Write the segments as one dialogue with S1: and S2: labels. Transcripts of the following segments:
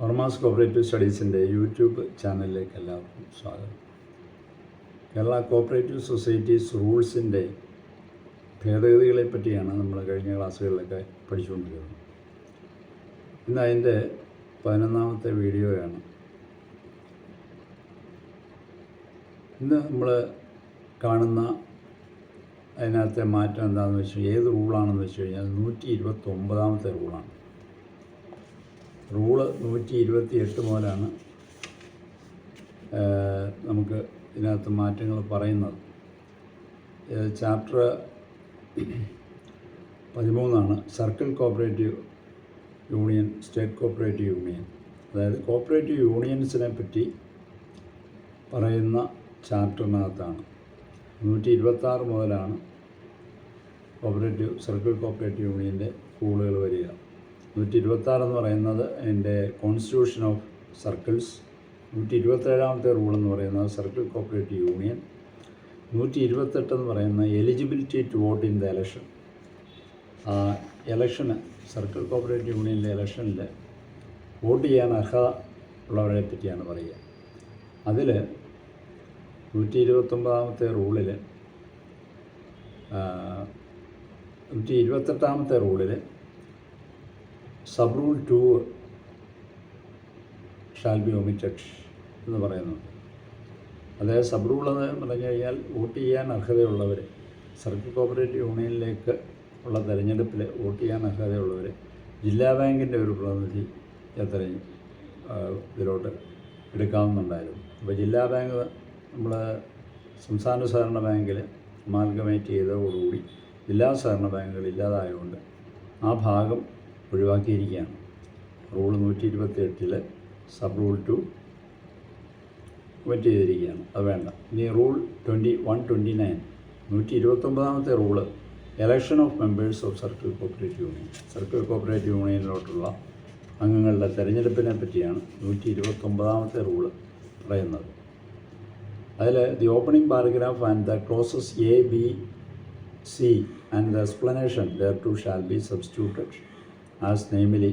S1: ഓർമാസ് cooperative സ്റ്റഡീസിൻ്റെ YouTube ചാനലിലേക്ക് എല്ലാവർക്കും സ്വാഗതം. കേരള കോപ്പറേറ്റീവ് സൊസൈറ്റീസ് റൂൾസിൻ്റെ ഭേദഗതികളെ പറ്റിയാണ് നമ്മൾ കഴിഞ്ഞ ക്ലാസ്സുകളിലൊക്കെ പഠിച്ചുകൊണ്ടിരുന്നത്. ഇന്ന് അതിൻ്റെ 11ാമത്തെ വീഡിയോയാണ്. ഇന്ന് നമ്മൾ കാണുന്ന അതിനകത്തെ മാറ്റം എന്താണെന്ന് വെച്ച് കഴിഞ്ഞാൽ, ഏത് റൂളാണെന്ന് വെച്ച് കഴിഞ്ഞാൽ 129ാമത്തെ റൂളാണ്. റൂള് 128 മുതലാണ് നമുക്ക് ഇതിനകത്ത് മാറ്റങ്ങൾ പറയുന്നത്. Chapter 13 circle cooperative union, state cooperative union. അതായത് കോപ്പറേറ്റീവ് യൂണിയൻസിനെ പറ്റി പറയുന്ന ചാപ്റ്ററിനകത്താണ്. 126 മുതലാണ് സർക്കിൾ കോപ്പറേറ്റീവ് യൂണിയൻ്റെ റൂളുകൾ വരിക. 126 എന്ന് പറയുന്നത് അതിൻ്റെ കോൺസ്റ്റിറ്റ്യൂഷൻ ഓഫ് സർക്കിൾസ്. 127ാമത്തെ റൂൾ എന്ന് പറയുന്നത് സർക്കിൾ കോപ്പറേറ്റീവ് യൂണിയൻ. 128 എന്ന് പറയുന്ന eligibility to vote in the election. എലക്ഷന്, സർക്കിൾ കോപ്പറേറ്റീവ് യൂണിയൻ്റെ ഇലക്ഷനിൽ വോട്ട് ചെയ്യാൻ അർഹത ഉള്ളവരെ പറ്റിയാണ് പറയുക. അതിൽ 129ാമത്തെ റൂളിൽ 128ാമത്തെ റൂളിൽ sub rule 2 shall be omitted എന്ന് പറയുന്നുണ്ട്. അതായത് സബ് റൂൾ എന്ന് പറഞ്ഞു കഴിഞ്ഞാൽ വോട്ട് ചെയ്യാൻ അർഹതയുള്ളവർ, സർക്കിൾ കോപ്പറേറ്റീവ് യൂണിയനിലേക്ക് ഉള്ള തെരഞ്ഞെടുപ്പിൽ വോട്ട് ചെയ്യാൻ അർഹതയുള്ളവർ ജില്ലാ ബാങ്കിൻ്റെ ഒരു പ്രതിനിധി ഇതിലോട്ട് എടുക്കാവുന്നുണ്ടായിരുന്നു. അപ്പോൾ ജില്ലാ ബാങ്ക് നമ്മൾ സംസ്ഥാന സഹകരണ ബാങ്കിൽ അമാൽഗമേറ്റ് ചെയ്തതോടുകൂടി ജില്ലാ സഹകരണ ബാങ്കുകൾ ഇല്ലാതായതുകൊണ്ട് ആ ഭാഗം ഒഴിവാക്കിയിരിക്കുകയാണ്. റൂൾ 128 സബ് റൂൾ 2 ഒമിറ്റ് ചെയ്തിരിക്കുകയാണ്. അത് വേണ്ട. ഇനി റൂൾ 129, 129ാമത്തെ rule election of members of circle cooperative union. Circle cooperative യൂണിയനിലോട്ടുള്ള അംഗങ്ങളുടെ തെരഞ്ഞെടുപ്പിനെ പറ്റിയാണ് 129ാമത്തെ റൂള് പറയുന്നത്. അതിൽ the opening paragraph and the clauses A, B, C and the explanation thereto shall be substituted as namely.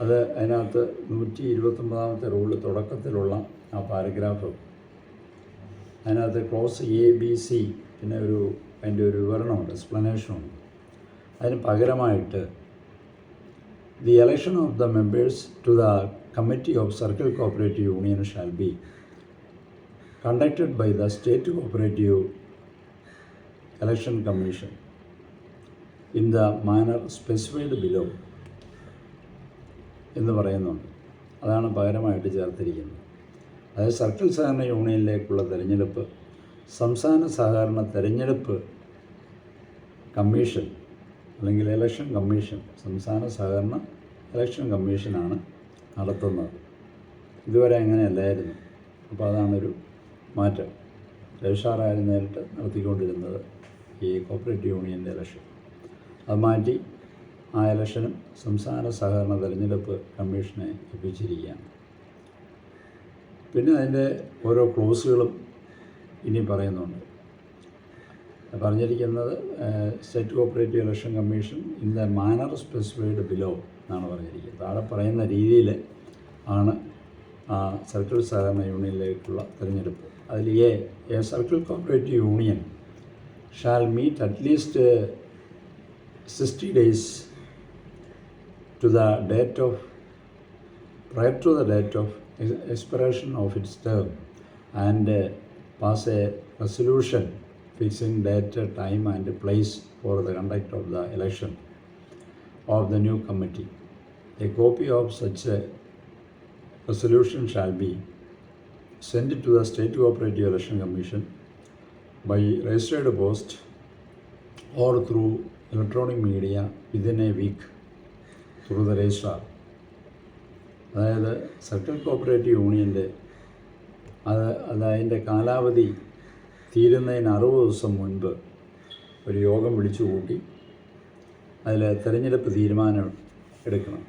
S1: അത് അതിനകത്ത് 129ാമത്തെ റൂളിൽ തുടക്കത്തിലുള്ള ആ പാരഗ്രാഫ്, അതിനകത്ത് ക്ലോസ് A, B, C, പിന്നെ അതിൻ്റെ ഒരു വിവരണമുണ്ട്, എക്സ്പ്ലനേഷനുണ്ട്. അതിന് പകരമായിട്ട് the election of the members to the committee of circle cooperative union shall be conducted by the state cooperative election commission in the manner specified below എന്ന് പറയുന്നുണ്ട്. അതാണ് പകരമായിട്ട് ചേർത്തിരിക്കുന്നത്. അതായത് സർക്കിൾ സഹകരണ യൂണിയനിലേക്കുള്ള തെരഞ്ഞെടുപ്പ് സംസ്ഥാന സഹകരണ തെരഞ്ഞെടുപ്പ് കമ്മീഷൻ അല്ലെങ്കിൽ ഇലക്ഷൻ കമ്മീഷൻ, സംസ്ഥാന സഹകരണ ഇലക്ഷൻ കമ്മീഷനാണ് നടത്തുന്നത്. ഇതുവരെ അങ്ങനെയല്ലായിരുന്നു. അപ്പോൾ അതാണൊരു മാറ്റം. രജിസ്ട്രാറായിരുന്നു നേരിട്ട് നടത്തിക്കൊണ്ടിരുന്നത് ഈ കോപ്പറേറ്റീവ് യൂണിയൻ്റെ ഇലക്ഷൻ. അത് മാറ്റി ആ ഇലക്ഷനും സംസ്ഥാന സഹകരണ തെരഞ്ഞെടുപ്പ് കമ്മീഷനെ ഏൽപ്പിച്ചിരിക്കുകയാണ്. പിന്നെ അതിൻ്റെ ഓരോ ക്ലോസുകളും ഇനി പറയുന്നുണ്ട്. പറഞ്ഞിരിക്കുന്നത് state cooperative election commission in the manner specified below എന്നാണ് പറഞ്ഞിരിക്കുന്നത്. താഴെ പറയുന്ന രീതിയിൽ ആണ് സർക്കിൾ സഹകരണ യൂണിയനിലേക്കുള്ള തിരഞ്ഞെടുപ്പ്. അതിൽ A circle cooperative union shall meet at least 60 days prior to the date of expiration of its term and pass a resolution fixing date, time and place for the conduct of the election of the new committee. A copy of such a resolution shall be sent to the State Cooperative Election Commission by registered post or through electronic media within a week through the registrar. അതായത് circle cooperative യൂണിയൻ്റെ അതിൻ്റെ കാലാവധി തീരുന്നതിന് 60 ദിവസം മുൻപ് ഒരു യോഗം വിളിച്ചു കൂട്ടി അതിൽ തെരഞ്ഞെടുപ്പ് തീരുമാനം എടുക്കണം.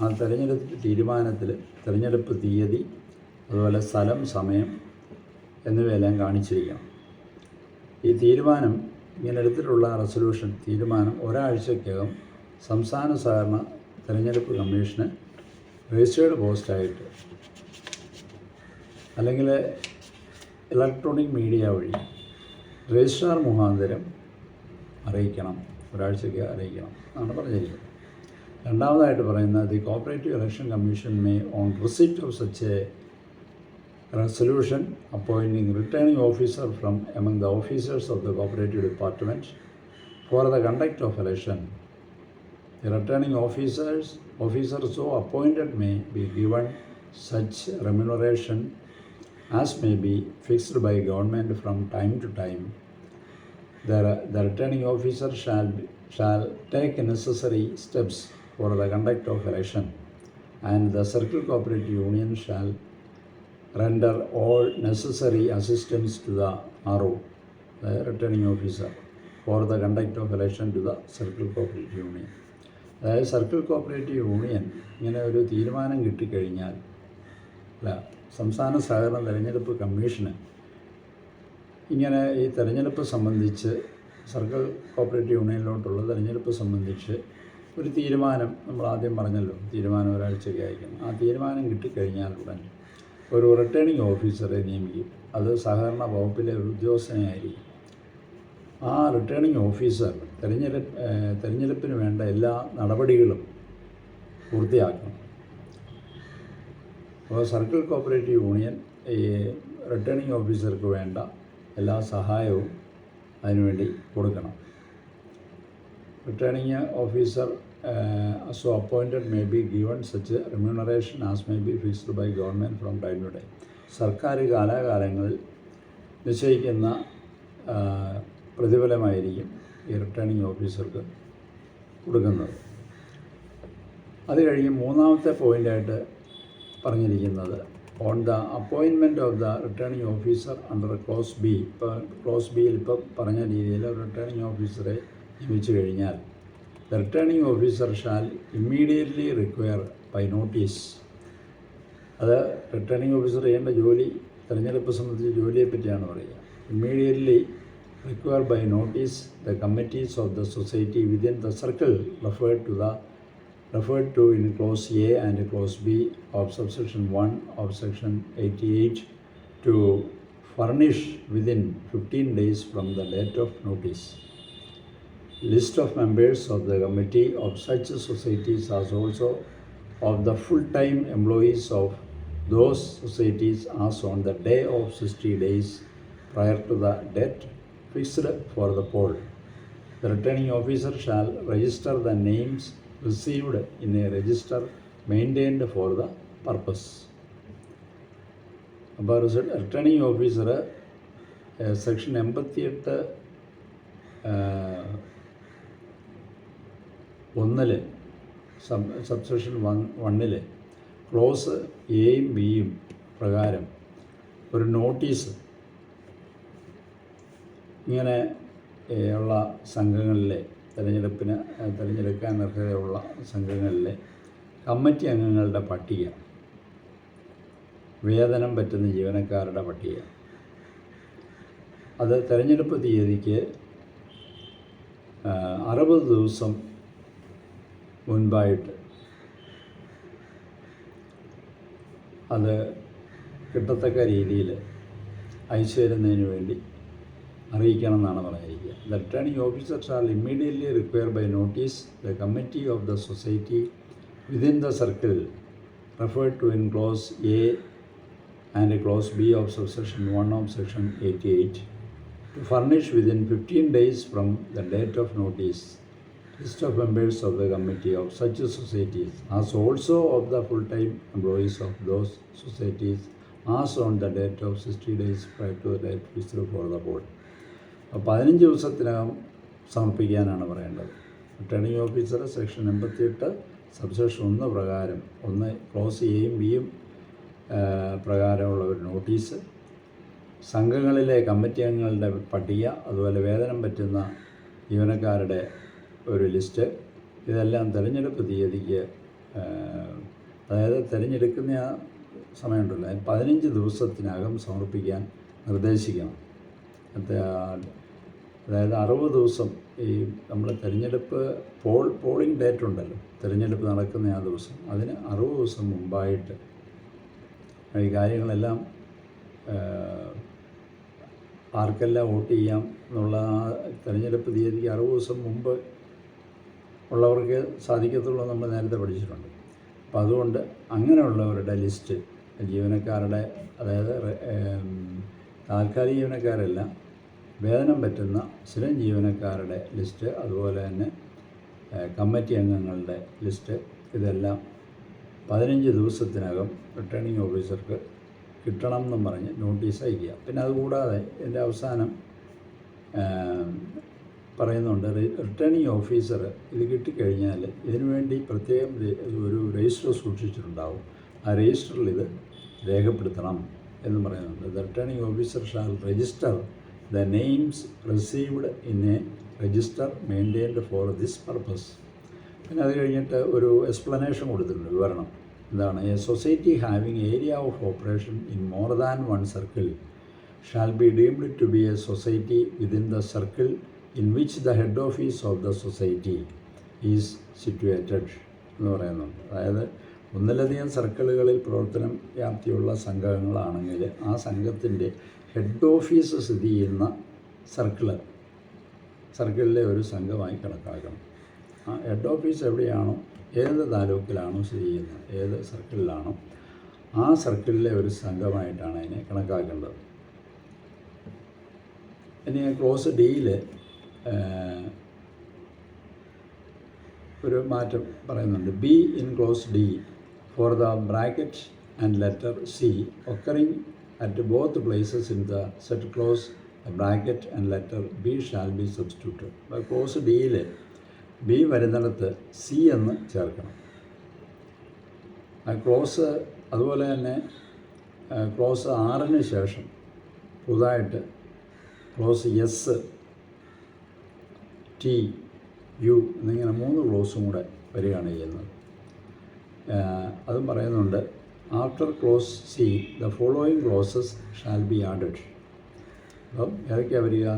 S1: ആ തെരഞ്ഞെടുപ്പ് തീരുമാനത്തിൽ തെരഞ്ഞെടുപ്പ് തീയതി, അതുപോലെ സ്ഥലം, സമയം എന്നിവയെല്ലാം കാണിച്ചിരിക്കണം. ഈ തീരുമാനം, ഇങ്ങനെ എടുത്തിട്ടുള്ള റെസൊല്യൂഷൻ തീരുമാനം ഒരാഴ്ചക്കകം സംസ്ഥാന സഹകരണ തെരഞ്ഞെടുപ്പ് കമ്മീഷന് രജിസ്റ്റേർഡ് പോസ്റ്റായിട്ട് അല്ലെങ്കിൽ ഇലക്ട്രോണിക് മീഡിയ വഴി രജിസ്ട്രാർ മുഖാന്തരം അറിയിക്കണം, ഒരാഴ്ചയ്ക്ക് അറിയിക്കണം എന്നാണ് പറഞ്ഞിരിക്കുന്നത്. രണ്ടാമതായിട്ട് പറയുന്നത് the cooperative election commission may on receipt of such A resolution appointing returning officer from among the officers of the cooperative department for the conduct of election. The returning officer so appointed may be given such remuneration as may be fixed by government from time to time. The returning officer shall take necessary steps for the conduct of election, and the circle cooperative union shall render all necessary assistance to the RO, the returning officer, for the conduct of election to the circle cooperative union. അതായത് circle cooperative union ഇങ്ങനെ ഒരു തീരുമാനം കിട്ടിക്കഴിഞ്ഞാൽ സംസ്ഥാന സഹകരണ തെരഞ്ഞെടുപ്പ് commission ഇങ്ങനെ ഈ തെരഞ്ഞെടുപ്പ് സംബന്ധിച്ച് സർക്കിൾ കോപ്പറേറ്റീവ് യൂണിയനിലോട്ടുള്ള തെരഞ്ഞെടുപ്പ് സംബന്ധിച്ച് ഒരു തീരുമാനം, നമ്മൾ ആദ്യം പറഞ്ഞല്ലോ തീരുമാനം ഒരാഴ്ചയ്ക്ക് അയക്കണം, ആ തീരുമാനം കിട്ടിക്കഴിഞ്ഞാൽ ഉടൻ ഒരു റിട്ടേണിംഗ് ഓഫീസറെ നിയമിക്കും. അത് സഹകരണ വകുപ്പിലെ ഒരു ഉദ്യോഗസ്ഥനെ ആയിരിക്കും. ആ റിട്ടേണിംഗ് ഓഫീസർ തെരഞ്ഞെടുപ്പിന് വേണ്ട എല്ലാ നടപടികളും പൂർത്തിയാക്കണം. അപ്പോൾ സർക്കിൾ കോപ്പറേറ്റീവ് യൂണിയൻ ഈ റിട്ടേണിംഗ് ഓഫീസർക്ക് വേണ്ട എല്ലാ സഹായവും അതിനുവേണ്ടി കൊടുക്കണം. Returning officer so appointed may be given such a remuneration as may be fixed by government from time to time. സർക്കാർ കാലാകാലങ്ങളിൽ നിശ്ചയിക്കുന്ന പ്രതിഫലമായിരിക്കും ഈ റിട്ടേണിംഗ് ഓഫീസർക്ക് കൊടുക്കുന്നത്. അത് കഴിഞ്ഞ് മൂന്നാമത്തെ പോയിൻ്റായിട്ട് പറഞ്ഞിരിക്കുന്നത് on the appointment of the returning officer under close B. ഇപ്പോൾ ക്ലോസ് ബിയിൽ ഇപ്പോൾ പറഞ്ഞ രീതിയിൽ റിട്ടേണിംഗ് ഓഫീസറെ നിയമിച്ചു കഴിഞ്ഞാൽ the returning officer shall immediately require by notice. അത് റിട്ടേണിംഗ് ഓഫീസർ ചെയ്യേണ്ട ജോലി, തെരഞ്ഞെടുപ്പ് സംബന്ധിച്ച ജോലിയെ പറ്റിയാണ് പറയുക. Immediately require by notice the committees of the society within the circle referred to in clause A and clause B of subsection 1 of section 88 to furnish within 15 days from the date of notice list of members of the committee of such societies as also of the full-time employees of those societies as on the day of 60 days prior to the date fixed for the poll. The returning officer shall register the names received in a register maintained for the purpose. അപ്പോൾ returning officer section 88 1 subsection 1 close എയും ബിയും പ്രകാരം ഒരു notice ഇങ്ങനെ ഉള്ള സംഘങ്ങളിലെ തിരഞ്ഞെടുക്കാൻ അർഹതയുള്ള സംഘങ്ങളിലെ committee അംഗങ്ങളുടെ പട്ടിക, വേതനം പറ്റുന്ന ജീവനക്കാരുടെ പട്ടിക, അത് തെരഞ്ഞെടുപ്പ് തീയതിക്ക് 60 ദിവസം മുൻപായിട്ട് അത് കിട്ടത്തക്ക രീതിയിൽ അയച്ചു തരുന്നതിന് വേണ്ടി അറിയിക്കണം എന്നാണ് പറഞ്ഞിരിക്കുക. The returning officer shall immediately require by notice the committee of the society within the circle referred to in clause A and clause B of subsection 1 of section 88 to furnish within 15 days from the date of notice list of members of the committee of such societies as also of the full-time employees of those societies as on the date of 60 days prior to the date fixed for the board. 15 ദിവസത്തിനകം സമർപ്പിക്കാനാണ് പറയേണ്ടത്. Returning officer section 88 subsection 1 പ്രകാരം close എയും ബിയും പ്രകാരമുള്ള ഒരു notice, സംഘങ്ങളിലെ committee അംഗങ്ങളുടെ പട്ടിക, അതുപോലെ വേതനം പറ്റുന്ന ജീവനക്കാരുടെ ഒരു ലിസ്റ്റ്, ഇതെല്ലാം തിരഞ്ഞെടുപ്പ് തീയതിക്ക്, അതായത് തിരഞ്ഞെടുക്കുന്ന ആ സമയമുണ്ടല്ലോ 15 ദിവസത്തിനകം സമർപ്പിക്കാൻ നിർദ്ദേശിക്കണം. അതായത് 60 ദിവസം ഈ നമ്മൾ തിരഞ്ഞെടുപ്പ് പോളിംഗ് ഡേറ്റ് ഉണ്ടല്ലോ, തിരഞ്ഞെടുപ്പ് നടക്കുന്ന ആ ദിവസം, അതിന് 60 ദിവസം മുമ്പായിട്ട് ഈ കാര്യങ്ങളെല്ലാം ആർക്കെല്ലാം വോട്ട് ചെയ്യാം എന്നുള്ള ആ തിരഞ്ഞെടുപ്പ് തീയതിക്ക് 60 ദിവസം മുമ്പ് ഉള്ളവർക്ക് സാധിക്കത്തുള്ളൂ നമ്മൾ നേരത്തെ പഠിച്ചിട്ടുണ്ട്. അപ്പോൾ അതുകൊണ്ട് അങ്ങനെയുള്ളവരുടെ ലിസ്റ്റ് ജീവനക്കാരുടെ, അതായത് താൽക്കാലിക ജീവനക്കാരല്ല, വേതനം പറ്റുന്ന സ്ഥിരം ജീവനക്കാരുടെ ലിസ്റ്റ്, അതുപോലെ തന്നെ കമ്മിറ്റി അംഗങ്ങളുടെ ലിസ്റ്റ്, ഇതെല്ലാം 15 ദിവസത്തിനകം റിട്ടേണിംഗ് ഓഫീസർക്ക് കിട്ടണം എന്നും പറഞ്ഞ് നോട്ടീസ് അയക്കുക. പിന്നെ അതുകൂടാതെ ഇതിൻ്റെ അവസാനം പറയുന്നുണ്ട്, റിട്ടേണിംഗ് ഓഫീസർ ഇത് കിട്ടിക്കഴിഞ്ഞാൽ ഇതിനു വേണ്ടി പ്രത്യേകം ഒരു രജിസ്റ്റർ സൂക്ഷിച്ചിട്ടുണ്ടാവും. ആ രജിസ്റ്ററിൽ ഇത് രേഖപ്പെടുത്തണം എന്ന് പറയുന്നുണ്ട്. The returning officer shall register the names received in a register maintained for this purpose. പിന്നെ അത് കഴിഞ്ഞിട്ട് ഒരു എക്സ്പ്ലനേഷൻ കൊടുത്തിട്ടുണ്ട്, വിവരണം. എന്താണ്? A society having area of operation in more than one circle shall be deemed to be a society within the circle in which the head office of the society is situated എന്ന് പറയുന്നുണ്ട്. അതായത് ഒന്നിലധികം സർക്കിളുകളിൽ പ്രവർത്തനം വ്യാപ്തിയുള്ള സംഘങ്ങളാണെങ്കിൽ ആ സംഘത്തിൻ്റെ head office സ്ഥിതി ചെയ്യുന്ന സർക്കിളിലെ ഒരു സംഘമായി കണക്കാക്കണം. ആ ഹെഡ് ഓഫീസ് എവിടെയാണോ, ഏത് താലൂക്കിലാണോ സ്ഥിതി ചെയ്യുന്നത്, ഏത് സർക്കിളിലാണോ ആ സർക്കിളിലെ ഒരു സംഘമായിട്ടാണ് അതിനെ കണക്കാക്കേണ്ടത്. ഇനി ക്ലോസ് ഡിയിൽ ഒരു മാറ്റം പറയുന്നുണ്ട്. Be in close D four the bracket and letter C occurring at both places in the set close bracket and letter B shall be substituted. അപ്പോൾ ക്ലോസ് ഡിയിൽ ബി വരുന്നിടത്ത് സി എന്ന് ചേർക്കണം. ക്ലോസ് അതുപോലെ തന്നെ ക്ലോസ് 6 ശേഷം പുതുതായിട്ട് ക്ലോസ് എസ്, ടി, യു എന്നിങ്ങനെ 3 ക്ലോസും കൂടെ വരികയാണ് ചെയ്യുന്നത്. അതും പറയുന്നുണ്ട്. After clause C the following clauses shall be added. അപ്പം ഏതൊക്കെയാണ് വരിക?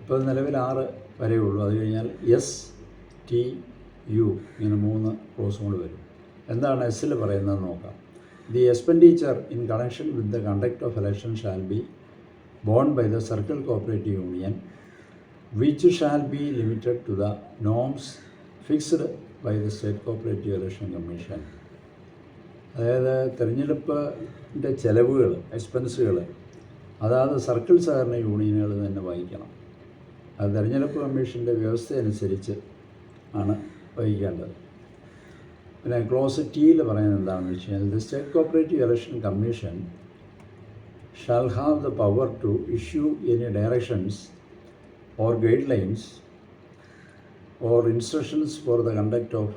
S1: ഇപ്പോൾ നിലവിൽ 6 വരെയുള്ളൂ. അത് കഴിഞ്ഞാൽ എസ്, ടി, യു ഇങ്ങനെ 3 ക്ലോസും കൂടി വരും. എന്താണ് എസ്സിൽ പറയുന്നത് നോക്കാം. The expenditure in connection with the conduct of election shall be borne by the circle cooperative union which shall be limited to the norms fixed by the state cooperative election commission. അതായത് തിരഞ്ഞെടുപ്പിൻ്റെ ചെലവുകൾ, എക്സ്പെൻസുകൾ അതാത് circle സഹകരണ യൂണിയനുകൾ തന്നെ വഹിക്കണം. അത് തിരഞ്ഞെടുപ്പ് കമ്മീഷൻ്റെ വ്യവസ്ഥ അനുസരിച്ച് ആണ് വഹിക്കേണ്ടത്. പിന്നെ ക്ലോസ് ടിയിൽ പറയുന്നത് എന്താണെന്ന് വെച്ച് കഴിഞ്ഞാൽ the state cooperative election commission shall have the power to issue any directions or guidelines or instructions for the conduct of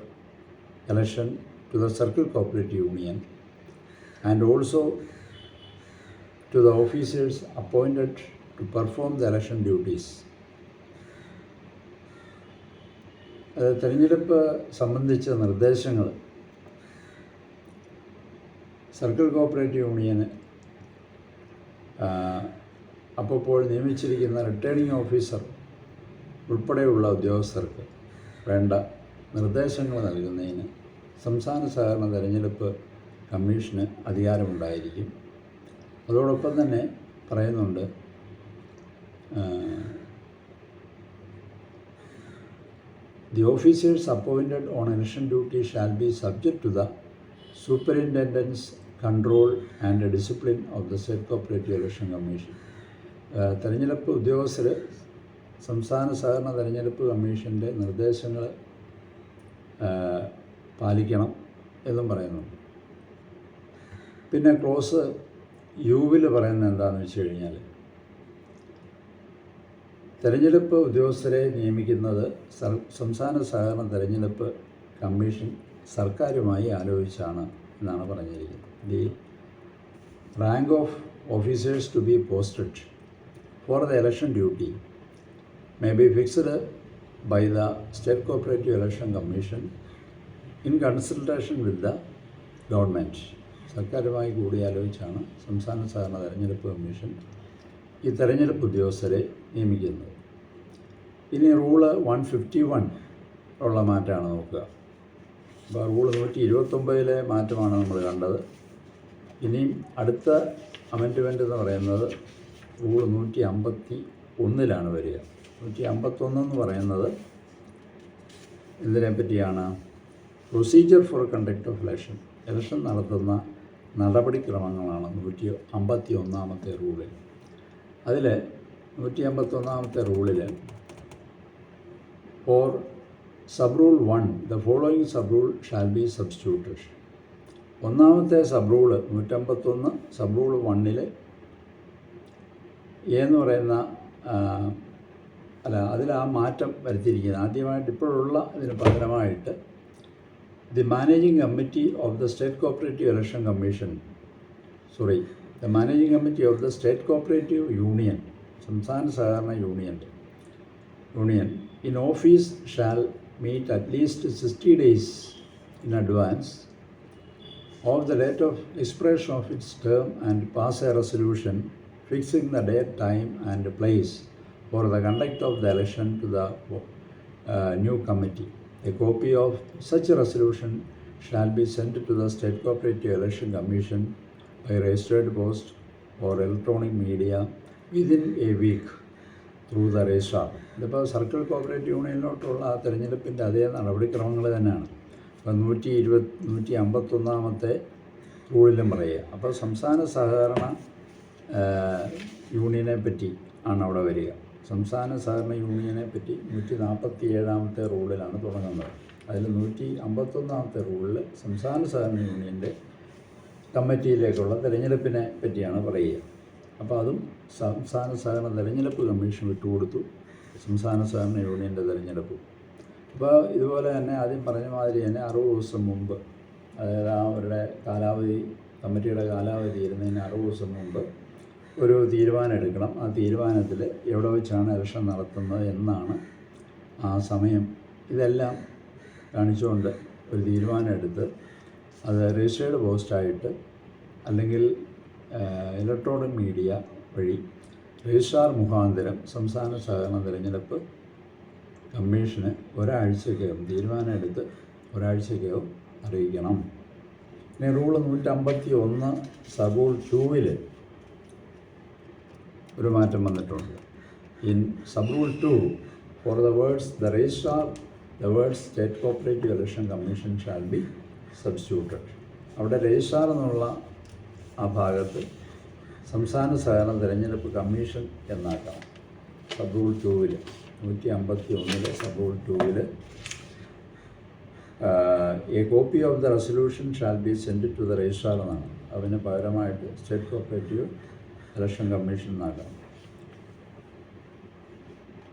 S1: election to the circle cooperative union and also to the officers appointed to perform the election duties. തിരഞ്ഞെടുപ്പ് സംബന്ധിച്ച നിർദ്ദേശങ്ങൾ circle cooperative യൂണിയന് അപ്പോൾ നിയമിച്ചിരിക്കുന്ന returning officer ഉൾപ്പെടെയുള്ള ഉദ്യോഗസ്ഥർക്ക് വേണ്ട നിർദ്ദേശങ്ങൾ നൽകുന്നതിന് സംസ്ഥാന സഹകരണ തിരഞ്ഞെടുപ്പ് കമ്മീഷന് അധികാരമുണ്ടായിരിക്കും. അതോടൊപ്പം തന്നെ പറയുന്നുണ്ട് the officers appointed on election duty shall be subject to the superintendence control and discipline of the state cooperative election commission. തെരഞ്ഞെടുപ്പ് ഉദ്യോഗസ്ഥർ സംസ്ഥാന സഹകരണ തെരഞ്ഞെടുപ്പ് കമ്മീഷൻ്റെ നിർദ്ദേശങ്ങൾ പാലിക്കണം എന്നും പറയുന്നുണ്ട്. പിന്നെ ക്ലോസ് യുവിൽ പറയുന്നത് എന്താണെന്ന് വെച്ച് കഴിഞ്ഞാൽ തെരഞ്ഞെടുപ്പ് ഉദ്യോഗസ്ഥരെ നിയമിക്കുന്നത് സംസ്ഥാന സഹകരണ തെരഞ്ഞെടുപ്പ് കമ്മീഷൻ സർക്കാരുമായി ആലോചിച്ചാണ് എന്നാണ് പറഞ്ഞിരിക്കുന്നത്. The rank of officers to be posted for the election duty may be fixed by the State Cooperative Election Commission in consultation with the government. സർക്കാരുമായി കൂടിയാലോചിച്ചാണ് സംസ്ഥാന സഹകരണ തെരഞ്ഞെടുപ്പ് കമ്മീഷൻ ഈ തെരഞ്ഞെടുപ്പ് ഉദ്യോഗസ്ഥരെ നിയമിക്കുന്നത്. ഇനി റൂള് 151 ഉള്ള മാറ്റമാണ് നോക്കുക. അപ്പോൾ റൂള് 129 മാറ്റമാണ് നമ്മൾ കണ്ടത്. ഇനിയും അടുത്ത അമെൻഡ്മെൻ്റ് എന്ന് പറയുന്നത് റൂള് 151 വരിക. 151 എന്ന് പറയുന്നത് ഇതിനെ പറ്റിയാണ്. Procedure for conduct of election. Election നടത്തുന്ന നടപടിക്രമങ്ങളാണ് 151 റൂളിൽ. അതിൽ 151 റൂളിൽ for sub rule 1 the following sub rule shall be substituted. ഒന്നാമത്തെ സബ് റൂള് 151 സബ് റൂൾ 1 എന്ന് പറയുന്ന അതിൽ ആ മാറ്റം വരുത്തിയിരിക്കുന്നത്. ആദ്യമായിട്ട് ഇപ്പോഴുള്ള ഇതിന് പകരമായിട്ട് the managing committee of the state cooperative election commission the managing committee of the state cooperative union, സംസ്ഥാന സഹകരണ union in office shall meet at least 60 days in advance of the date of expiration of its term and pass a resolution fixing the date, time and place for the conduct of the election to the new committee. A copy of such a resolution shall be sent to the State Cooperative Election Commission by registered post or electronic media within a week through the registrar. ഇതിപ്പോൾ circle cooperative യൂണിയനിലോട്ടുള്ള ആ തിരഞ്ഞെടുപ്പിൻ്റെ അതേ നടപടിക്രമങ്ങൾ തന്നെയാണ്. ഇപ്പം 151 റൂളിലും പറയുക. അപ്പോൾ സംസ്ഥാന സഹകരണ യൂണിയനെ പറ്റി ആണ് അവിടെ വരിക. സംസ്ഥാന സഹകരണ യൂണിയനെ പറ്റി 147 റൂളിലാണ് തുടങ്ങുന്നത്. അതിൽ 151 റൂളിൽ സംസ്ഥാന സഹകരണ യൂണിയൻ്റെ കമ്മിറ്റിയിലേക്കുള്ള തിരഞ്ഞെടുപ്പിനെ പറ്റിയാണ് പറയുക. അപ്പോൾ അതും സംസ്ഥാന സഹകരണ തെരഞ്ഞെടുപ്പ് കമ്മീഷൻ വിട്ടുകൊടുത്തു, സംസ്ഥാന സഹകരണ യൂണിയൻ്റെ തിരഞ്ഞെടുപ്പ്. അപ്പോൾ ഇതുപോലെ തന്നെ ആദ്യം പറഞ്ഞ മാതിരി തന്നെ 60 ദിവസം മുമ്പ്, അതായത് അവരുടെ കാലാവധി, കമ്മിറ്റിയുടെ കാലാവധി ഇരുന്നതിന് 60 ദിവസം മുമ്പ് ഒരു തീരുമാനം എടുക്കണം. ആ തീരുമാനത്തിൽ എവിടെ വെച്ചാണ് ഇലക്ഷൻ നടത്തുന്നത് എന്നാണ് ആ സമയം, ഇതെല്ലാം കാണിച്ചുകൊണ്ട് ഒരു തീരുമാനം എടുത്ത് അത് രജിസ്റ്റേർഡ് പോസ്റ്റായിട്ട് അല്ലെങ്കിൽ ഇലക്ട്രോണിക് മീഡിയ വഴി രജിസ്ട്രാർ മുഖാന്തരം സംസ്ഥാന സഹകരണ തിരഞ്ഞെടുപ്പ് കമ്മീഷന് ഒരാഴ്ചക്കകം തീരുമാനം എടുത്ത് ഒരാഴ്ചക്കകം അറിയിക്കണം. പിന്നെ റൂള് 151 സബ് റൂൾ 2 ഒരു മാറ്റം വന്നിട്ടുണ്ട്. In sub rule 2 for the words the registrar the words state cooperative election commission shall be substituted. അവിടെ രജിസ്ട്രാർ എന്നുള്ള ആ ഭാഗത്ത് സംസ്ഥാന സഹകരണ തിരഞ്ഞെടുപ്പ് കമ്മീഷൻ എന്നാക്കണം. Sub rule 2 151 sub rule 2 a copy of the resolution shall be send to the registrar എന്നാണ്. അതിന് പകരമായിട്ട് സ്റ്റേറ്റ് കോപ്പറേറ്റീവ് ഇലക്ഷൻ കമ്മീഷൻ എന്നാക്കണം.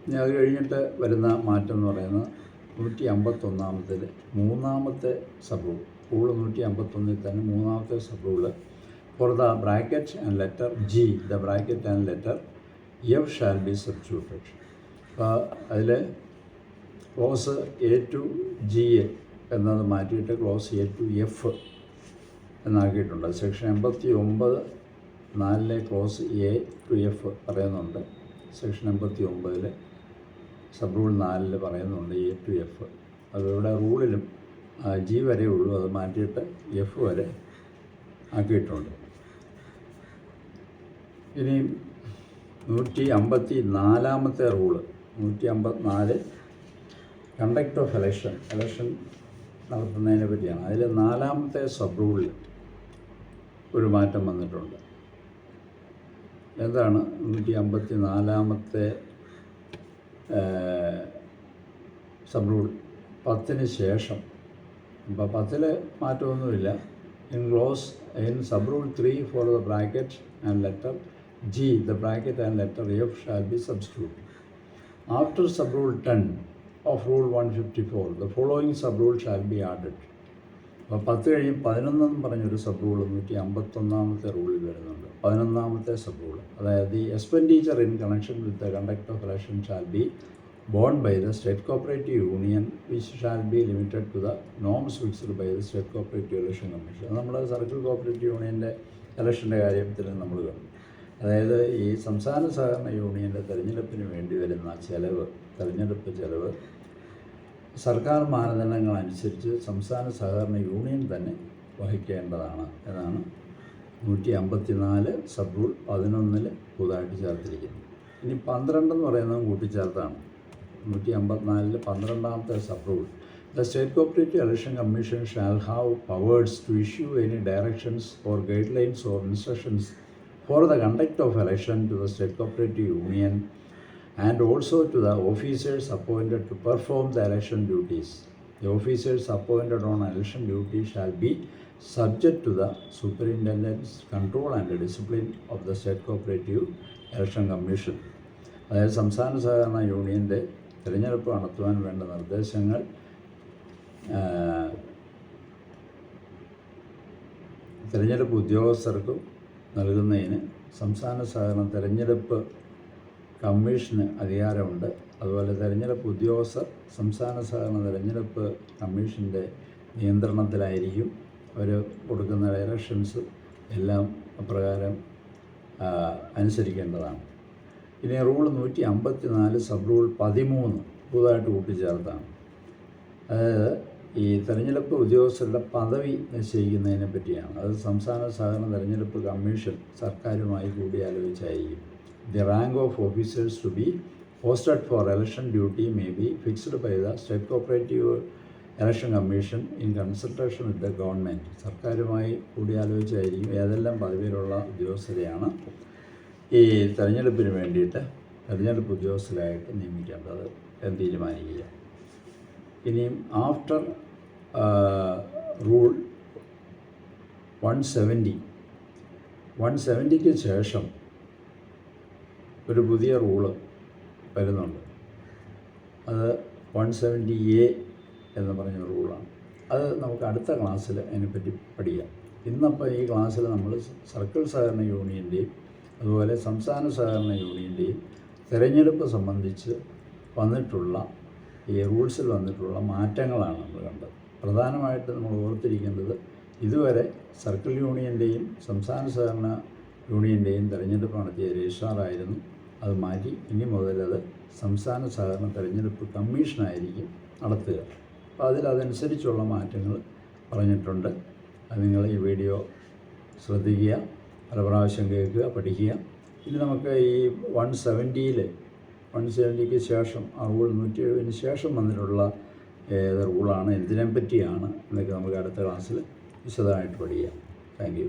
S1: ഇനി അത് കഴിഞ്ഞിട്ട് വരുന്ന മാറ്റം എന്ന് പറയുന്നത് 151 മൂന്നാമത്തെ സബ് റൂൾ. റൂള് 151 തന്നെ മൂന്നാമത്തെ sub rule for the bracket and letter G the bracket and letter F shall be substituted. അപ്പോൾ അതിൽ ക്ലോസ് A to G എന്നത് മാറ്റിയിട്ട് ക്ലോസ് A to F എന്നാക്കിയിട്ടുണ്ട്. Section 89(4) clause A to F പറയുന്നുണ്ട്. Section 89 sub rule 4 പറയുന്നുണ്ട് A to F. അതിവിടെ റൂളിലും G വരെ ഉള്ളൂ, അത് മാറ്റിയിട്ട് F വരെ ആക്കിയിട്ടുണ്ട്. ഇനി 154 റൂള് 154 കണ്ടക്ട് ഓഫ് ഇലക്ഷൻ നടത്തുന്നതിനെ പറ്റിയാണ്. അതിൽ 4ാമത്തെ സബ് റൂളിൽ ഒരു മാറ്റം വന്നിട്ടുണ്ട്. എന്താണ് 154 സബ് റൂൾ 10 ശേഷം? അപ്പോൾ 10 മാറ്റമൊന്നുമില്ല. In sub rule 3 four the bracket and letter G the bracket and letter F shall be substituted. After sub rule 10 of rule 154 the following sub rule shall be added. അപ്പോൾ 10 കഴിയും 11 എന്ന് പറഞ്ഞൊരു sub rule 151 റൂളിൽ വരുന്നുണ്ട്. 11ാമത്തെ sub rule, അതായത് the expenditure in connection with the conduct of election shall be borne by the state cooperative union which shall be limited to the norms fixed by the state cooperative election commission. അത് നമ്മുടെ circle cooperative യൂണിയൻ്റെ ഇലക്ഷൻ്റെ കാര്യത്തിൽ നമ്മൾ കണ്ടു. അതായത് ഈ സംസ്ഥാന സഹകരണ യൂണിയൻ്റെ തിരഞ്ഞെടുപ്പിന് വേണ്ടി വരുന്ന തിരഞ്ഞെടുപ്പ് ചെലവ് സർക്കാർ മാനദണ്ഡങ്ങളനുസരിച്ച് സംസ്ഥാന സഹകരണ യൂണിയൻ തന്നെ വഹിക്കേണ്ടതാണ് എന്നാണ് 154 സബ് റൂൾ 11 പുതുതായിട്ട് ചേർത്തിരിക്കുന്നത്. ഇനി 12 എന്ന് പറയുന്നതും കൂട്ടിച്ചേർത്താണ്. 154 12ാമത്തെ sub rule. The State Cooperative Election Commission shall have powers to issue any directions or guidelines or instructions for the conduct of election to the State Cooperative Union and also to the officers appointed to perform the election duties. The officers appointed on election duty shall be subject to the superintendent's control and discipline of the State Cooperative Election Commission. അതായത് സംസ്ഥാന സഹകരണ യൂണിയൻ്റെ തിരഞ്ഞെടുപ്പ് നടത്തുവാൻ വേണ്ട നിർദ്ദേശങ്ങൾ തിരഞ്ഞെടുപ്പ് ഉദ്യോഗസ്ഥർക്കും നൽകുന്നതിന് സംസ്ഥാന സഹകരണ തിരഞ്ഞെടുപ്പ് കമ്മീഷന് അധികാരമുണ്ട്. അതുപോലെ തിരഞ്ഞെടുപ്പ് ഉദ്യോഗസ്ഥർ സംസ്ഥാന സഹകരണ തിരഞ്ഞെടുപ്പ് കമ്മീഷൻ്റെ നിയന്ത്രണത്തിലായിരിക്കും. അവർ കൊടുക്കുന്ന ഡയറക്ഷൻസ് എല്ലാം അപ്രകാരം അനുസരിക്കേണ്ടതാണ്. ഇനി റൂൾ 154 സബ് റൂൾ 13 പുതുതായിട്ട് കൂട്ടിച്ചേർത്താണ്. അതായത് ഈ തിരഞ്ഞെടുപ്പ് ഉദ്യോഗസ്ഥരുടെ പദവി നിശ്ചയിക്കുന്നതിനെ പറ്റിയാണ്. അത് സംസ്ഥാന സഹകരണ തിരഞ്ഞെടുപ്പ് കമ്മീഷൻ സർക്കാരുമായി കൂടിയാലോചിച്ചായിരിക്കും. The rank of officers to be posted for election duty may be fixed by the State Cooperative Election Commission in consultation with the government. സർക്കാരുമായി കൂടിയാലോചിച്ചായിരിക്കും ഏതെല്ലാം പദവിയിലുള്ള ഉദ്യോഗസ്ഥരെയാണ് ഈ തെരഞ്ഞെടുപ്പിന് വേണ്ടിയിട്ട് തെരഞ്ഞെടുപ്പ് ഉദ്യോഗസ്ഥരായിട്ട് നിയമിക്കേണ്ടത് എന്ന് തീരുമാനിക്കുക. ഇനിയും ആഫ്റ്റർ റൂൾ 170ക്ക് ശേഷം ഒരു പുതിയ റൂള് വരുന്നുണ്ട്. അത് 170A എന്ന് പറഞ്ഞ റൂളാണ്. അത് നമുക്ക് അടുത്ത ക്ലാസ്സിൽ അതിനെപ്പറ്റി പഠിക്കാം. ഇന്നപ്പോൾ ഈ ക്ലാസ്സിൽ നമ്മൾ സർക്കിൾ സഹകരണ യൂണിയൻ്റെയും അതുപോലെ സംസ്ഥാന സഹകരണ യൂണിയൻ്റെയും തിരഞ്ഞെടുപ്പ് സംബന്ധിച്ച് വന്നിട്ടുള്ള ഈ റൂൾസിൽ വന്നിട്ടുള്ള മാറ്റങ്ങളാണ് നമ്മൾ കണ്ടത്. പ്രധാനമായിട്ട് നമ്മൾ ഓർത്തിരിക്കേണ്ടത് ഇതുവരെ സർക്കിൾ യൂണിയൻ്റെയും സംസ്ഥാന സഹകരണ യൂണിയൻ്റെയും തിരഞ്ഞെടുപ്പ് നടത്തിയ രജിസ്ട്രാറായിരുന്നു. അത് മാറ്റി ഇനി മുതലത് സംസ്ഥാന സഹകരണ തിരഞ്ഞെടുപ്പ് കമ്മീഷനായിരിക്കും നടത്തുക. അപ്പോൾ അതനുസരിച്ചുള്ള മാറ്റങ്ങൾ പറഞ്ഞിട്ടുണ്ട്. അത് നിങ്ങൾ ഈ വീഡിയോ ശ്രദ്ധിക്കുക, പല പ്രാവശ്യം കേൾക്കുക, പഠിക്കുക. ഇനി നമുക്ക് ഈ 170ക്ക് ശേഷം ആ റൂൾ 170ന് ശേഷം വന്നിട്ടുള്ള ഏത് റൂളാണ്, എന്തിനെ പറ്റിയാണ് എന്നൊക്കെ നമുക്ക് അടുത്ത ക്ലാസ്സിൽ വിശദമായിട്ട് പഠിക്കാം. Thank you.